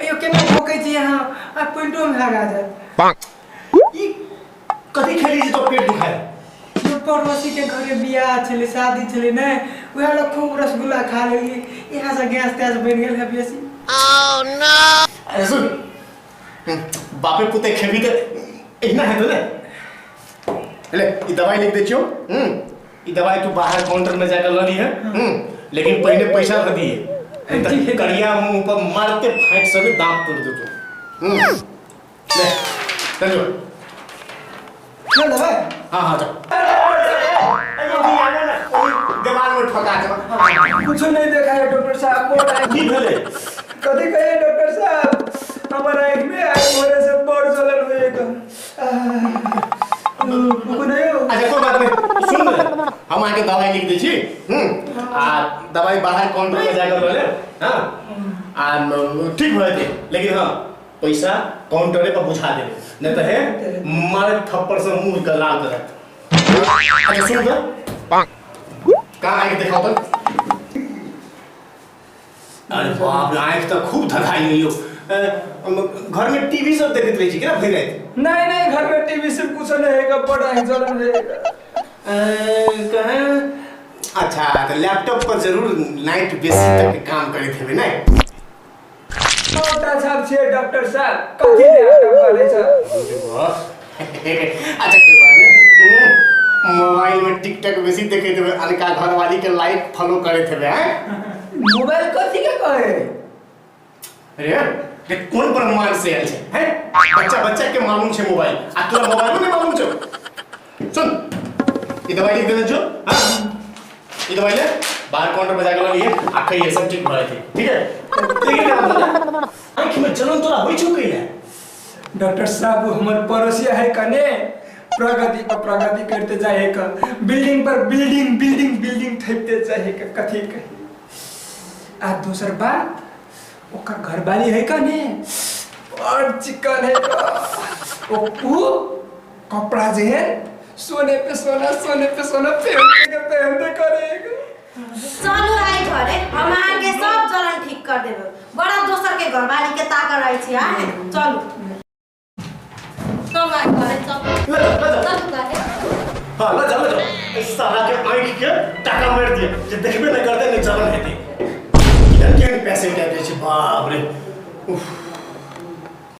अयो केना ठोकै छी यहाँ आ पेटो में लगा जात ई कथी खेली जे तो पेट दुखाय यो पड़ोसी के घरे बियाह छले शादी छले नै उहे लोग खूब रसगुल्ला खा लेली यहाँ से गैस तैस बन गेल है बेसी Oh no! अरे सुन बापे पुते खेबी तो इतना है तो ले ले ये दवाई लिख दे छियो ये दवाई तू बाहर काउंटर में जाकर ला ली है लेकिन पहले पैसा रख दिए कड़िया मुंह पर मारते फाइट सब दांत तोड़ दे तू ले चलो ले दवाई हां हां चल दिमाग में ठोका दे कुछ नहीं देखा है डॉक्टर साहब मोटा की भेले कथी कहे डॉक्टर साहब हमारा आँख में आँख भरे से बड़ जलन होएगा अच्छा कोई बात नहीं सुन ले हम आके दवाई लिख दी छी आ दवाई बाहर काउंटर में जाकर ले हां आ ठीक हो जाते लेकिन हां पैसा काउंटर पे बुझा दे नहीं तो है मारे थप्पड़ से मुंह का लाल कर अच्छा सुन तो कहां आके दिखाओ तो अरे बाप रे आँख तो खूब धधाई हुई हो घर में टीवी सब देखते रही छी क्या फिर नहीं नहीं घर में टीवी से कुछ नहीं है बड़ा ही जलन रहेगा कहाँ अच्छा तो लैपटॉप पर जरूर नाइट बेसी तक काम करे थे ना मोटा साहब छे डॉक्टर साहब कथी लैपटॉप करे छ अच्छा कोई बात नहीं मोबाइल में टिकटॉक बेसी देखे थे अनका घरवाली के लाइक फॉलो करे थे हैं मोबाइल कथी के कहे अरे ये कौन ब्रह्मांड से आयल है हैं बच्चा बच्चा के मालूम छे मोबाइल आ तोरा मोबाइल नहीं मालूम छे सुन ये दवाई लिख देना जो हां ये दवाई ले बाहर काउंटर पे जाकर लिए आखे ये सब ठीक भरे थे ठीक है लेकिन क्या बता आंख में जलन तोरा होई छु कइले डॉक्टर साहब वो हमर पड़ोसी है कने प्रगति पर प्रगति करते जाए का बिल्डिंग पर बिल्डिंग बिल्डिंग बिल्डिंग थपते जाए का कथी कही आ दूसर बात ओकर घरवाली है कने और चिकन है का ओ कपड़ा जे है सोने पे सोना पहनते करेगा चलू आई घरे हम आके सब जलन ठीक कर देबे बड़ा दोसर के घरवाली के ताक रही छी आ चलू सब आई घरे चल हां ले जा इस साला के आंख के टाका मार दिए जे देखबे न करते न जलन हेते इधर के पैसे क्या दे छी बाप रे उफ